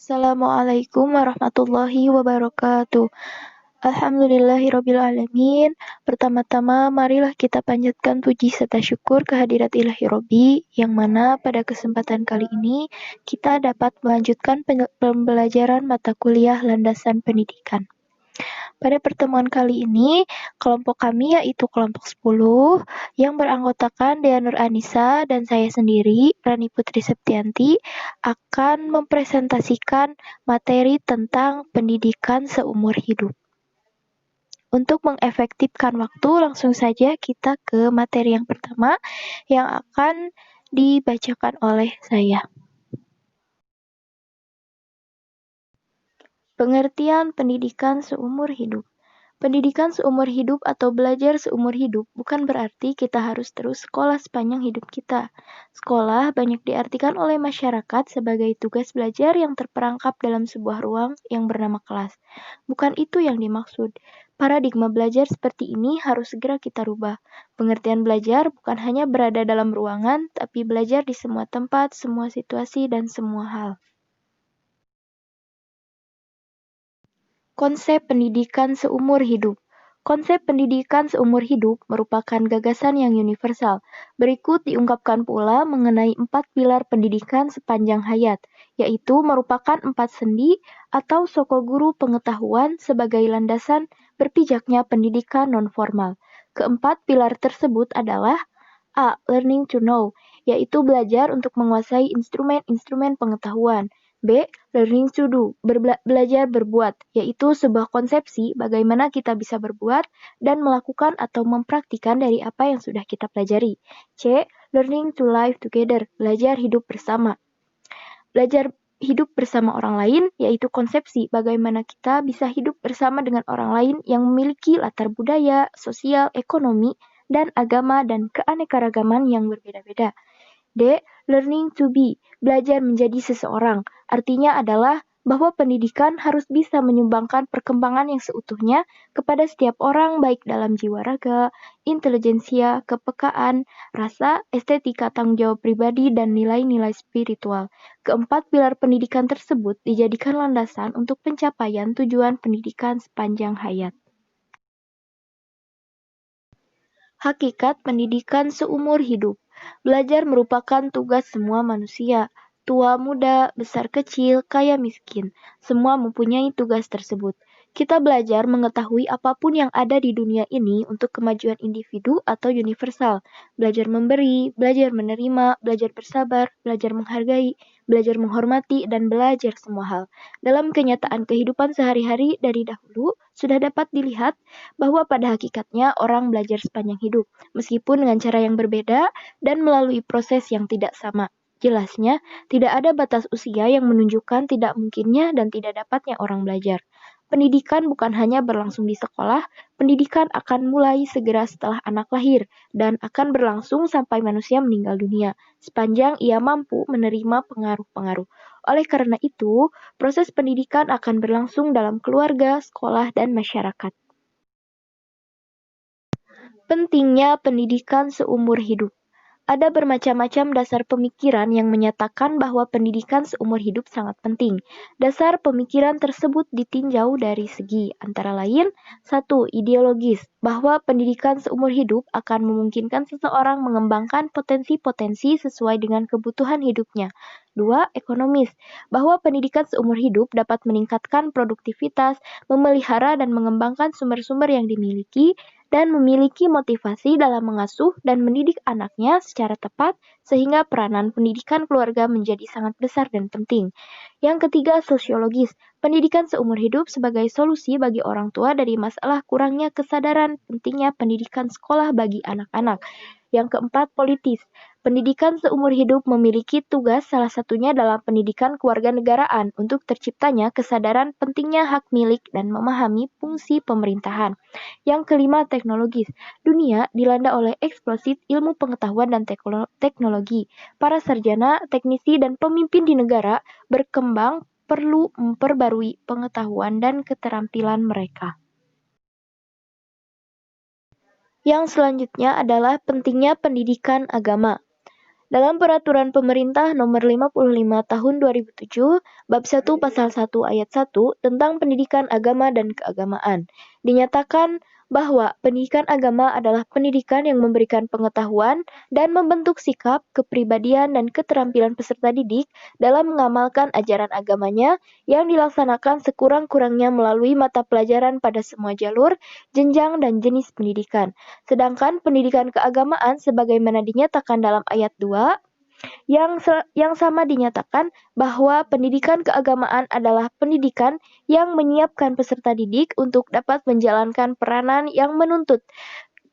Assalamualaikum warahmatullahi wabarakatuh. Alhamdulillahirrabbilalamin. Pertama-tama, marilah kita panjatkan puji serta syukur kehadirat Ilahi Robbi, yang mana pada kesempatan kali ini kita dapat melanjutkan pembelajaran mata kuliah landasan pendidikan. Pada pertemuan kali ini, kelompok kami yaitu kelompok 10 yang beranggotakan Dea Nur Anissa dan saya sendiri, Rani Putri Septianti, akan mempresentasikan materi tentang pendidikan seumur hidup. Untuk mengefektifkan waktu, langsung saja kita ke materi yang pertama yang akan dibacakan oleh saya. Pengertian pendidikan seumur hidup. Pendidikan seumur hidup atau belajar seumur hidup bukan berarti kita harus terus sekolah sepanjang hidup kita. Sekolah banyak diartikan oleh masyarakat sebagai tugas belajar yang terperangkap dalam sebuah ruang yang bernama kelas. Bukan itu yang dimaksud. Paradigma belajar seperti ini harus segera kita rubah. Pengertian belajar bukan hanya berada dalam ruangan, tapi belajar di semua tempat, semua situasi, dan semua hal. Konsep pendidikan seumur hidup. Konsep pendidikan seumur hidup merupakan gagasan yang universal. Berikut diungkapkan pula mengenai 4 pilar pendidikan sepanjang hayat, yaitu merupakan 4 sendi atau sokoguru pengetahuan sebagai landasan berpijaknya pendidikan non-formal. Keempat pilar tersebut adalah A. Learning to know, yaitu belajar untuk menguasai instrumen-instrumen pengetahuan. B. Learning to do, belajar berbuat, yaitu sebuah konsepsi bagaimana kita bisa berbuat dan melakukan atau mempraktikkan dari apa yang sudah kita pelajari. C. Learning to live together, belajar hidup bersama. Belajar hidup bersama orang lain, yaitu konsepsi bagaimana kita bisa hidup bersama dengan orang lain yang memiliki latar budaya, sosial, ekonomi, dan agama dan keanekaragaman yang berbeda-beda. D. Learning to be, belajar menjadi seseorang. Artinya adalah bahwa pendidikan harus bisa menyumbangkan perkembangan yang seutuhnya kepada setiap orang baik dalam jiwa raga, intelijensia, kepekaan, rasa, estetika, tanggung jawab pribadi, dan nilai-nilai spiritual. Keempat pilar pendidikan tersebut dijadikan landasan untuk pencapaian tujuan pendidikan sepanjang hayat. Hakikat pendidikan seumur hidup. Belajar merupakan tugas semua manusia, tua muda, besar kecil, kaya miskin. Semua mempunyai tugas tersebut. Kita belajar mengetahui apapun yang ada di dunia ini untuk kemajuan individu atau universal. Belajar memberi, belajar menerima, belajar bersabar, belajar menghargai, belajar menghormati, dan belajar semua hal. Dalam kenyataan kehidupan sehari-hari dari dahulu, sudah dapat dilihat bahwa pada hakikatnya orang belajar sepanjang hidup, meskipun dengan cara yang berbeda dan melalui proses yang tidak sama. Jelasnya, tidak ada batas usia yang menunjukkan tidak mungkinnya dan tidak dapatnya orang belajar. Pendidikan bukan hanya berlangsung di sekolah, pendidikan akan mulai segera setelah anak lahir dan akan berlangsung sampai manusia meninggal dunia, sepanjang ia mampu menerima pengaruh-pengaruh. Oleh karena itu, proses pendidikan akan berlangsung dalam keluarga, sekolah, dan masyarakat. Pentingnya pendidikan seumur hidup. Ada bermacam-macam dasar pemikiran yang menyatakan bahwa pendidikan seumur hidup sangat penting. Dasar pemikiran tersebut ditinjau dari segi antara lain, 1. Ideologis, bahwa pendidikan seumur hidup akan memungkinkan seseorang mengembangkan potensi-potensi sesuai dengan kebutuhan hidupnya. 2. Ekonomis, bahwa pendidikan seumur hidup dapat meningkatkan produktivitas, memelihara dan mengembangkan sumber-sumber yang dimiliki, dan memiliki motivasi dalam mengasuh dan mendidik anaknya secara tepat sehingga peranan pendidikan keluarga menjadi sangat besar dan penting. Yang ketiga, sosiologis. Pendidikan seumur hidup sebagai solusi bagi orang tua dari masalah kurangnya kesadaran pentingnya pendidikan sekolah bagi anak-anak. Yang keempat, politis. Pendidikan seumur hidup memiliki tugas salah satunya dalam pendidikan kewarganegaraan untuk terciptanya kesadaran pentingnya hak milik dan memahami fungsi pemerintahan. Yang kelima, teknologis. Dunia dilanda oleh eksplosif ilmu pengetahuan dan teknologi. Para sarjana, teknisi, dan pemimpin di negara berkembang perlu memperbarui pengetahuan dan keterampilan mereka. Yang selanjutnya adalah pentingnya pendidikan agama. Dalam Peraturan Pemerintah Nomor 55 Tahun 2007, Bab 1 Pasal 1 Ayat 1 tentang Pendidikan Agama dan Keagamaan, dinyatakan bahwa pendidikan agama adalah pendidikan yang memberikan pengetahuan dan membentuk sikap, kepribadian, dan keterampilan peserta didik dalam mengamalkan ajaran agamanya yang dilaksanakan sekurang-kurangnya melalui mata pelajaran pada semua jalur, jenjang, dan jenis pendidikan. Sedangkan pendidikan keagamaan sebagaimana dinyatakan dalam ayat 2 yang sama dinyatakan bahwa pendidikan keagamaan adalah pendidikan yang menyiapkan peserta didik untuk dapat menjalankan peranan yang menuntut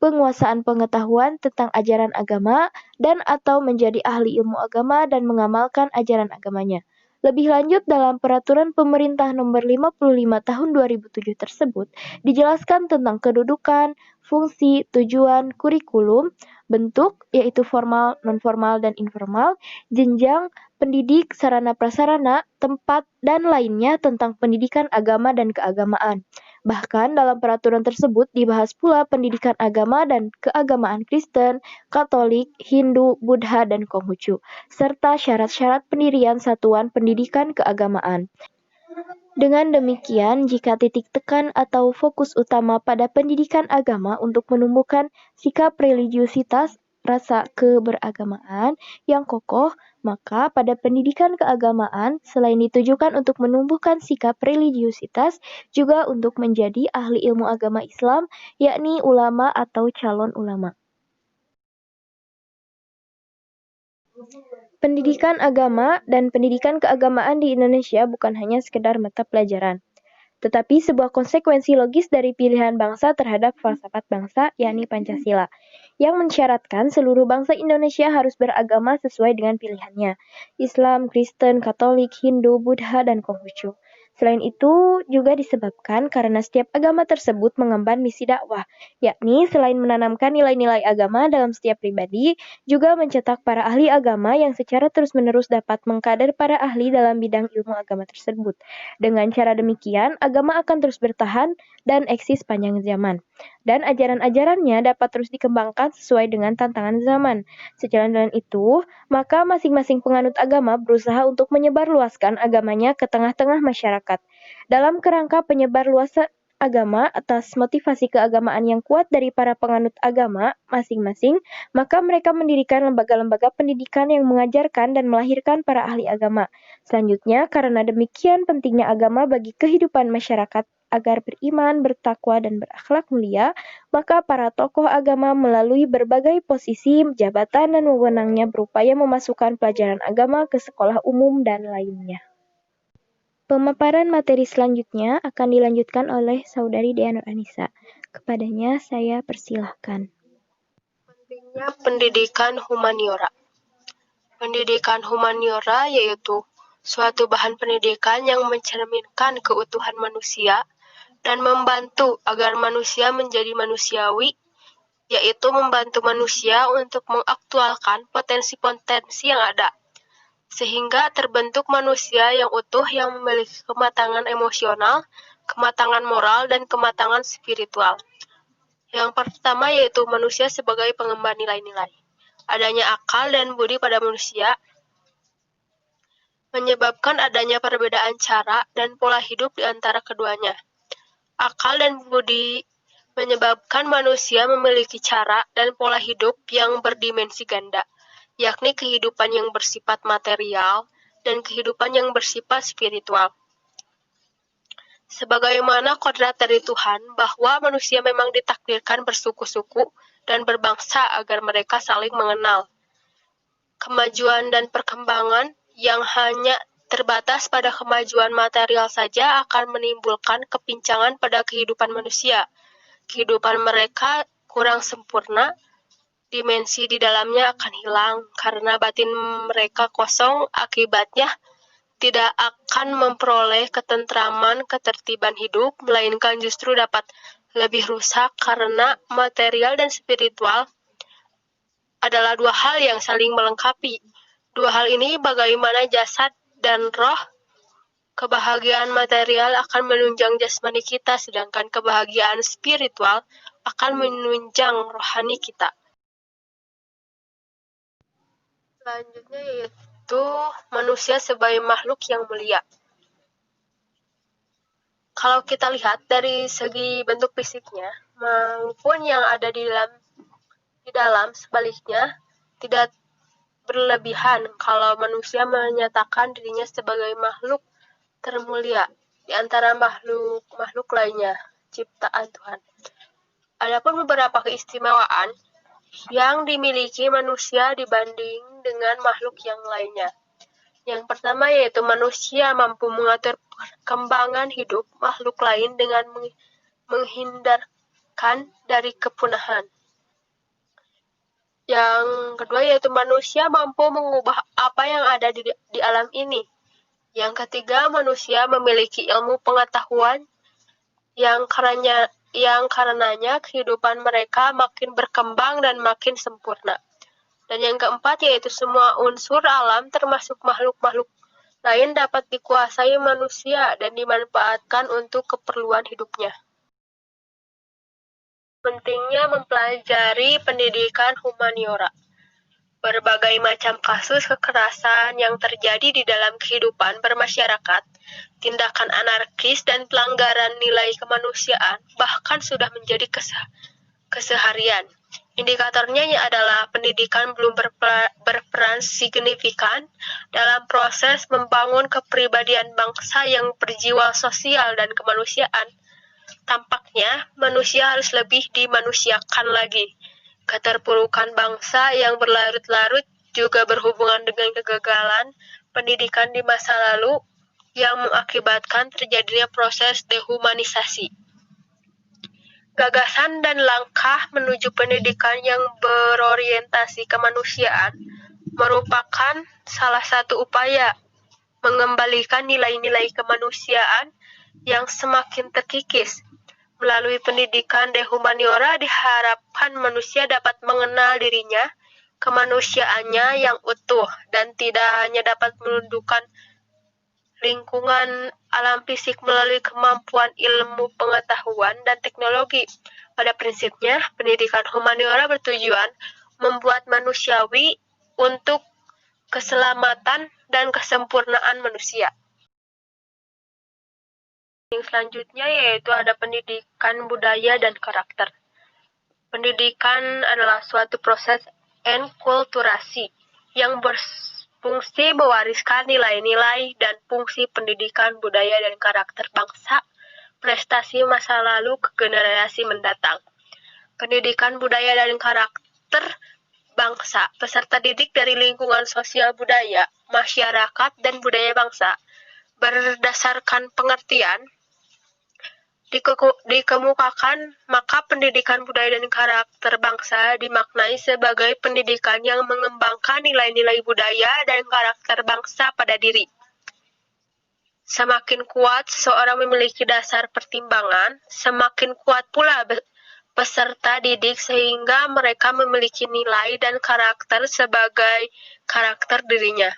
penguasaan pengetahuan tentang ajaran agama dan atau menjadi ahli ilmu agama dan mengamalkan ajaran agamanya. Lebih lanjut dalam Peraturan Pemerintah Nomor 55 Tahun 2007 tersebut dijelaskan tentang kedudukan, fungsi, tujuan, kurikulum, bentuk yaitu formal, non-formal, dan informal, jenjang, pendidik, sarana prasarana, tempat, dan lainnya tentang pendidikan agama dan keagamaan. Bahkan dalam peraturan tersebut dibahas pula pendidikan agama dan keagamaan Kristen, Katolik, Hindu, Buddha, dan Konghucu, serta syarat-syarat pendirian satuan pendidikan keagamaan. Dengan demikian, jika titik tekan atau fokus utama pada pendidikan agama untuk menumbuhkan sikap religiusitas, rasa keberagamaan yang kokoh, maka pada pendidikan keagamaan, selain ditujukan untuk menumbuhkan sikap religiusitas, juga untuk menjadi ahli ilmu agama Islam, yakni ulama atau calon ulama. Pendidikan agama dan pendidikan keagamaan di Indonesia bukan hanya sekedar mata pelajaran, tetapi sebuah konsekuensi logis dari pilihan bangsa terhadap falsafat bangsa, yakni Pancasila, yang mensyaratkan seluruh bangsa Indonesia harus beragama sesuai dengan pilihannya, Islam, Kristen, Katolik, Hindu, Buddha, dan Konghucu. Selain itu, juga disebabkan karena setiap agama tersebut mengemban misi dakwah, yakni selain menanamkan nilai-nilai agama dalam setiap pribadi, juga mencetak para ahli agama yang secara terus-menerus dapat mengkader para ahli dalam bidang ilmu agama tersebut. Dengan cara demikian, agama akan terus bertahan dan eksis panjang zaman. Dan ajaran-ajarannya dapat terus dikembangkan sesuai dengan tantangan zaman. Sejalan dengan itu, maka masing-masing penganut agama berusaha untuk menyebarluaskan agamanya ke tengah-tengah masyarakat. Dalam kerangka penyebarluasan agama atas motivasi keagamaan yang kuat dari para penganut agama masing-masing, maka mereka mendirikan lembaga-lembaga pendidikan yang mengajarkan dan melahirkan para ahli agama. Selanjutnya, karena demikian pentingnya agama bagi kehidupan masyarakat agar beriman, bertakwa, dan berakhlak mulia, maka para tokoh agama melalui berbagai posisi, jabatan, dan wewenangnya berupaya memasukkan pelajaran agama ke sekolah umum dan lainnya. Pemaparan materi selanjutnya akan dilanjutkan oleh Saudari Dea Nur Anissa. Kepadanya saya persilahkan. Pentingnya pendidikan humaniora. Pendidikan humaniora yaitu suatu bahan pendidikan yang mencerminkan keutuhan manusia dan membantu agar manusia menjadi manusiawi, yaitu membantu manusia untuk mengaktualkan potensi-potensi yang ada, sehingga terbentuk manusia yang utuh yang memiliki kematangan emosional, kematangan moral, dan kematangan spiritual. Yang pertama yaitu manusia sebagai pengemban nilai-nilai. Adanya akal dan budi pada manusia menyebabkan adanya perbedaan cara dan pola hidup di antara keduanya. Akal dan budi menyebabkan manusia memiliki cara dan pola hidup yang berdimensi ganda, yakni kehidupan yang bersifat material dan kehidupan yang bersifat spiritual. Sebagaimana kodrat dari Tuhan bahwa manusia memang ditakdirkan bersuku-suku dan berbangsa agar mereka saling mengenal. Kemajuan dan perkembangan yang hanya terbatas pada kemajuan material saja akan menimbulkan kepincangan pada kehidupan manusia. Kehidupan mereka kurang sempurna, dimensi di dalamnya akan hilang karena batin mereka kosong, akibatnya tidak akan memperoleh ketentraman, ketertiban hidup, melainkan justru dapat lebih rusak karena material dan spiritual adalah dua hal yang saling melengkapi. Dua hal ini bagaimana jasad dan roh. Kebahagiaan material akan menunjang jasmani kita, sedangkan kebahagiaan spiritual akan menunjang rohani kita. Selanjutnya yaitu manusia sebagai makhluk yang mulia. Kalau kita lihat dari segi bentuk fisiknya maupun yang ada di dalam sebaliknya tidak berlebihan kalau manusia menyatakan dirinya sebagai makhluk termulia di antara makhluk lainnya ciptaan Tuhan. Adapun beberapa keistimewaan yang dimiliki manusia dibanding dengan makhluk yang lainnya. Yang pertama yaitu manusia mampu mengatur perkembangan hidup makhluk lain dengan menghindarkan dari kepunahan. Yang kedua yaitu manusia mampu mengubah apa yang ada di alam ini. Yang ketiga, manusia memiliki ilmu pengetahuan yang karenanya kehidupan mereka makin berkembang dan makin sempurna. Dan yang keempat yaitu semua unsur alam termasuk makhluk-makhluk lain dapat dikuasai manusia dan dimanfaatkan untuk keperluan hidupnya. Pentingnya mempelajari pendidikan humaniora. Berbagai macam kasus kekerasan yang terjadi di dalam kehidupan bermasyarakat, tindakan anarkis dan pelanggaran nilai kemanusiaan bahkan sudah menjadi keseharian. Indikatornya adalah pendidikan belum berperan signifikan dalam proses membangun kepribadian bangsa yang berjiwa sosial dan kemanusiaan. Tampaknya manusia harus lebih dimanusiakan lagi. Keterpurukan bangsa yang berlarut-larut juga berhubungan dengan kegagalan pendidikan di masa lalu yang mengakibatkan terjadinya proses dehumanisasi. Gagasan dan langkah menuju pendidikan yang berorientasi kemanusiaan merupakan salah satu upaya mengembalikan nilai-nilai kemanusiaan yang semakin terkikis. Melalui pendidikan dehumaniora diharapkan manusia dapat mengenal dirinya, kemanusiaannya yang utuh, dan tidak hanya dapat menundukkan lingkungan alam fisik melalui kemampuan ilmu pengetahuan dan teknologi. Pada prinsipnya, pendidikan humaniora bertujuan membuat manusiawi untuk keselamatan dan kesempurnaan manusia. Yang selanjutnya yaitu ada pendidikan budaya dan karakter. Pendidikan adalah suatu proses enkulturasi yang berfungsi mewariskan nilai-nilai dan fungsi pendidikan budaya dan karakter bangsa, prestasi masa lalu ke generasi mendatang. Pendidikan budaya dan karakter bangsa, peserta didik dari lingkungan sosial budaya, masyarakat, dan budaya bangsa, berdasarkan pengertian dikemukakan, maka pendidikan budaya dan karakter bangsa dimaknai sebagai pendidikan yang mengembangkan nilai-nilai budaya dan karakter bangsa pada diri. Semakin kuat seseorang memiliki dasar pertimbangan, semakin kuat pula peserta didik sehingga mereka memiliki nilai dan karakter sebagai karakter dirinya.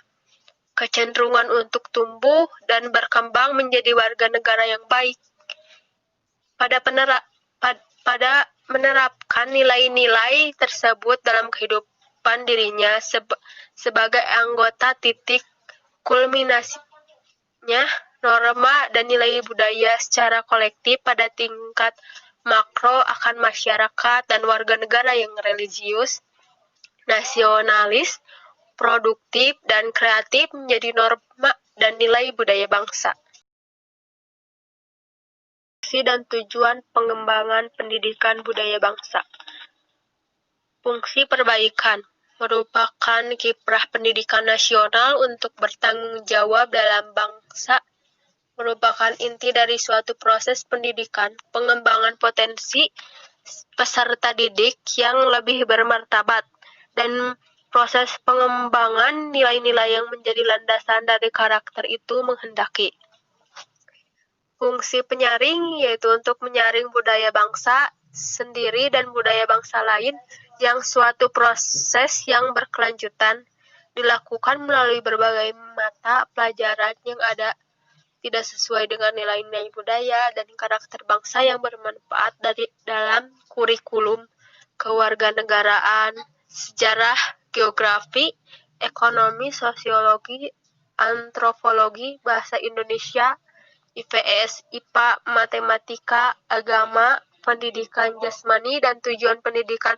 Kecenderungan untuk tumbuh dan berkembang menjadi warga negara yang baik. Pada menerapkan nilai-nilai tersebut dalam kehidupan dirinya sebagai anggota titik kulminasinya norma dan nilai budaya secara kolektif pada tingkat makro akan masyarakat dan warga negara yang religius, nasionalis, produktif, dan kreatif menjadi norma dan nilai budaya bangsa. Dan tujuan pengembangan pendidikan budaya bangsa. Fungsi perbaikan merupakan kiprah pendidikan nasional untuk bertanggung jawab dalam bangsa, merupakan inti dari suatu proses pendidikan, pengembangan potensi peserta didik yang lebih bermartabat, dan proses pengembangan nilai-nilai yang menjadi landasan dari karakter itu menghendaki. Fungsi penyaring yaitu untuk menyaring budaya bangsa sendiri dan budaya bangsa lain yang suatu proses yang berkelanjutan dilakukan melalui berbagai mata pelajaran yang ada tidak sesuai dengan nilai-nilai budaya dan karakter bangsa yang bermanfaat dari dalam kurikulum kewarganegaraan, sejarah, geografi, ekonomi, sosiologi, antropologi, bahasa Indonesia, IPS, IPA, matematika, agama, pendidikan jasmani, dan tujuan pendidikan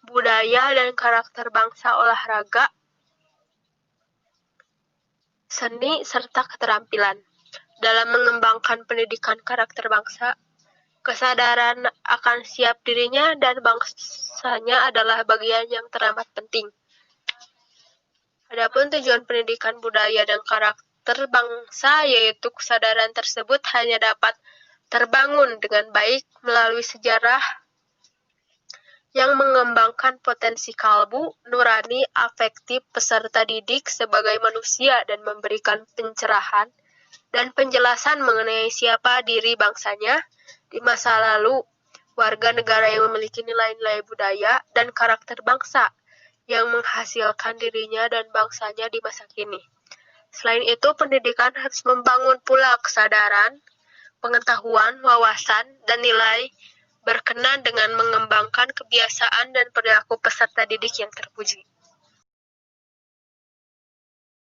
budaya dan karakter bangsa, olahraga, seni, serta keterampilan. Dalam mengembangkan pendidikan karakter bangsa, kesadaran akan siap dirinya dan bangsanya adalah bagian yang teramat penting. Adapun tujuan pendidikan budaya dan karakter bangsa, yaitu kesadaran tersebut hanya dapat terbangun dengan baik melalui sejarah yang mengembangkan potensi kalbu, nurani, afektif peserta didik sebagai manusia dan memberikan pencerahan dan penjelasan mengenai siapa diri bangsanya di masa lalu, warga negara yang memiliki nilai-nilai budaya dan karakter bangsa yang menghasilkan dirinya dan bangsanya di masa kini. Selain itu, pendidikan harus membangun pula kesadaran, pengetahuan, wawasan, dan nilai berkenan dengan mengembangkan kebiasaan dan perilaku peserta didik yang terpuji.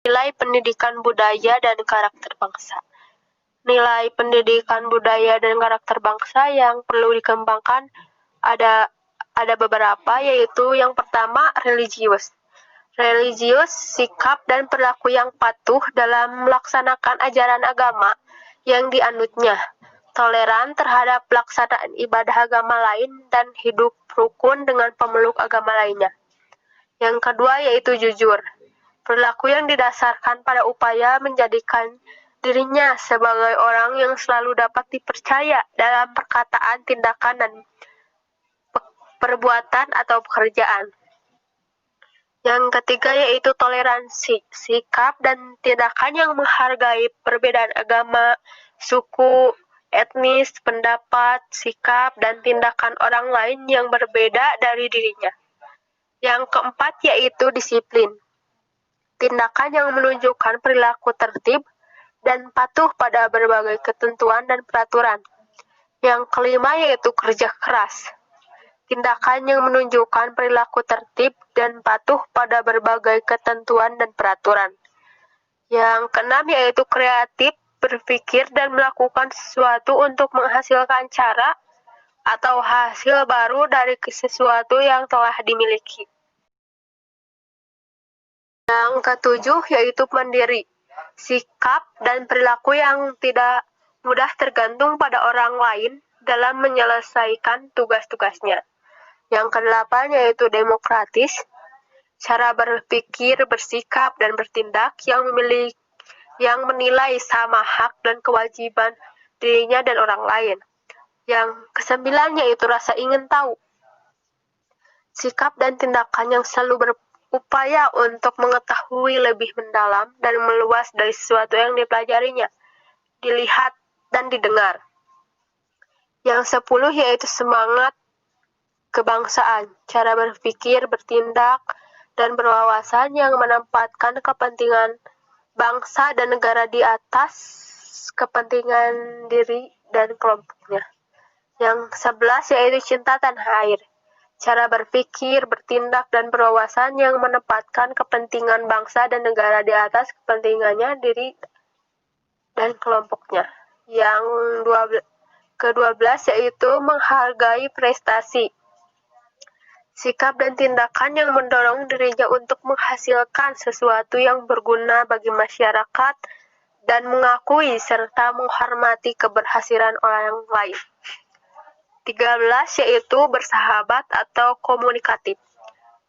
Nilai pendidikan budaya dan karakter bangsa. Nilai pendidikan budaya dan karakter bangsa yang perlu dikembangkan ada beberapa, yaitu yang pertama religius. Religius, sikap dan perilaku yang patuh dalam melaksanakan ajaran agama yang dianutnya, toleran terhadap pelaksanaan ibadah agama lain, dan hidup rukun dengan pemeluk agama lainnya. Yang kedua yaitu jujur. Perilaku yang didasarkan pada upaya menjadikan dirinya sebagai orang yang selalu dapat dipercaya dalam perkataan, tindakan, dan perbuatan atau pekerjaan. Yang ketiga yaitu toleransi, sikap dan tindakan yang menghargai perbedaan agama, suku, etnis, pendapat, sikap, dan tindakan orang lain yang berbeda dari dirinya. Yang keempat yaitu disiplin, tindakan yang menunjukkan perilaku tertib dan patuh pada berbagai ketentuan dan peraturan. Yang kelima yaitu kerja keras, tindakan yang menunjukkan perilaku tertib dan patuh pada berbagai ketentuan dan peraturan. Yang keenam yaitu kreatif, berpikir dan melakukan sesuatu untuk menghasilkan cara atau hasil baru dari sesuatu yang telah dimiliki. Yang ketujuh yaitu mandiri, sikap dan perilaku yang tidak mudah tergantung pada orang lain dalam menyelesaikan tugas-tugasnya. Yang kedelapan yaitu demokratis, cara berpikir, bersikap, dan bertindak yang menilai sama hak dan kewajiban dirinya dan orang lain. Yang kesembilan yaitu rasa ingin tahu, sikap dan tindakan yang selalu berupaya untuk mengetahui lebih mendalam dan meluas dari sesuatu yang dipelajarinya, dilihat, dan didengar. Yang 10 yaitu semangat kebangsaan, cara berpikir, bertindak, dan berwawasan yang menempatkan kepentingan bangsa dan negara di atas kepentingan diri dan kelompoknya. Yang 11 yaitu cinta tanah air, cara berpikir, bertindak, dan berwawasan yang menempatkan kepentingan bangsa dan negara di atas kepentingannya diri dan kelompoknya. Yang ke-12 yaitu menghargai prestasi, sikap dan tindakan yang mendorong dirinya untuk menghasilkan sesuatu yang berguna bagi masyarakat dan mengakui serta menghormati keberhasilan orang lain. 13 yaitu bersahabat atau komunikatif,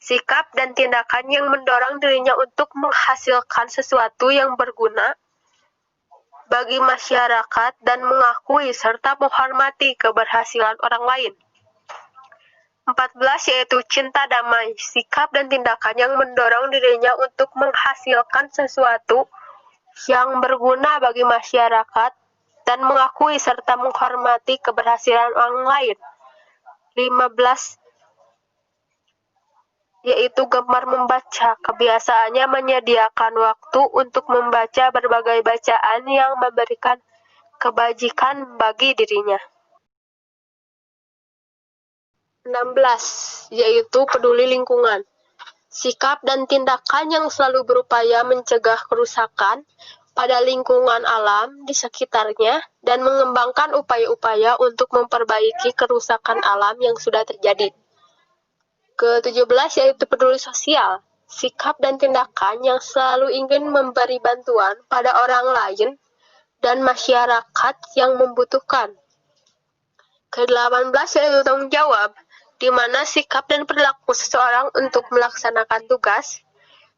sikap dan tindakan yang mendorong dirinya untuk menghasilkan sesuatu yang berguna bagi masyarakat dan mengakui serta menghormati keberhasilan orang lain. 14 yaitu cinta damai, sikap dan tindakan yang mendorong dirinya untuk menghasilkan sesuatu yang berguna bagi masyarakat dan mengakui serta menghormati keberhasilan orang lain. 15 yaitu gemar membaca, kebiasaannya menyediakan waktu untuk membaca berbagai bacaan yang memberikan kebajikan bagi dirinya. 16 yaitu peduli lingkungan, sikap dan tindakan yang selalu berupaya mencegah kerusakan pada lingkungan alam di sekitarnya dan mengembangkan upaya-upaya untuk memperbaiki kerusakan alam yang sudah terjadi. Ke-17 yaitu peduli sosial, sikap dan tindakan yang selalu ingin memberi bantuan pada orang lain dan masyarakat yang membutuhkan. Ke-18 yaitu tanggung jawab, di mana sikap dan perilaku seseorang untuk melaksanakan tugas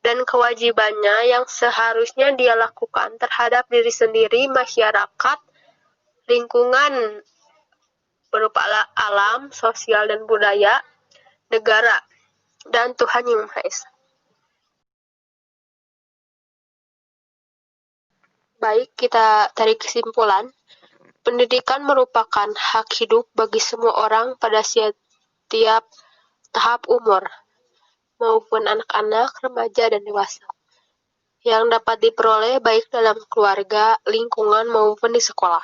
dan kewajibannya yang seharusnya dia lakukan terhadap diri sendiri, masyarakat, lingkungan berupa alam, sosial dan budaya, negara, dan Tuhan Yang Maha Esa. Baik, kita tarik kesimpulan. Pendidikan merupakan hak hidup bagi semua orang pada setiap tahap umur, maupun anak-anak, remaja, dan dewasa, yang dapat diperoleh baik dalam keluarga, lingkungan, maupun di sekolah.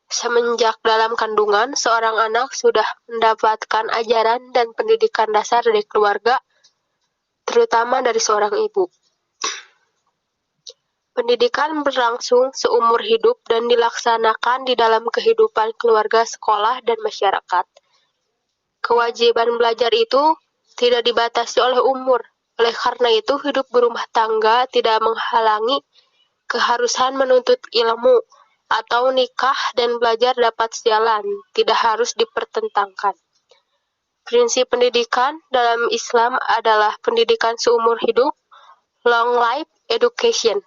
Semenjak dalam kandungan, seorang anak sudah mendapatkan ajaran dan pendidikan dasar dari keluarga, terutama dari seorang ibu. Pendidikan berlangsung seumur hidup dan dilaksanakan di dalam kehidupan keluarga, sekolah, dan masyarakat. Kewajiban belajar itu tidak dibatasi oleh umur. Oleh karena itu, hidup berumah tangga tidak menghalangi keharusan menuntut ilmu, atau nikah dan belajar dapat sejalan, tidak harus dipertentangkan. Prinsip pendidikan dalam Islam adalah pendidikan seumur hidup, long life education.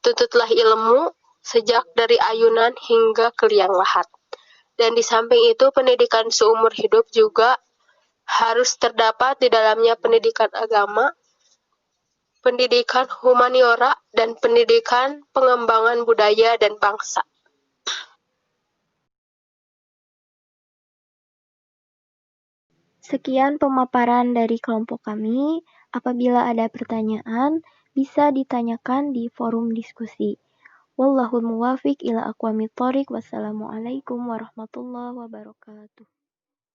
Tuntutlah ilmu sejak dari ayunan hingga ke liang lahat. Dan di samping itu, pendidikan seumur hidup juga harus terdapat di dalamnya pendidikan agama, pendidikan humaniora, dan pendidikan pengembangan budaya dan bangsa. Sekian pemaparan dari kelompok kami. Apabila ada pertanyaan, bisa ditanyakan di forum diskusi. Wallahul muwafiq ila aqwamit thoriq. Wassalamualaikum warahmatullahi wabarakatuh.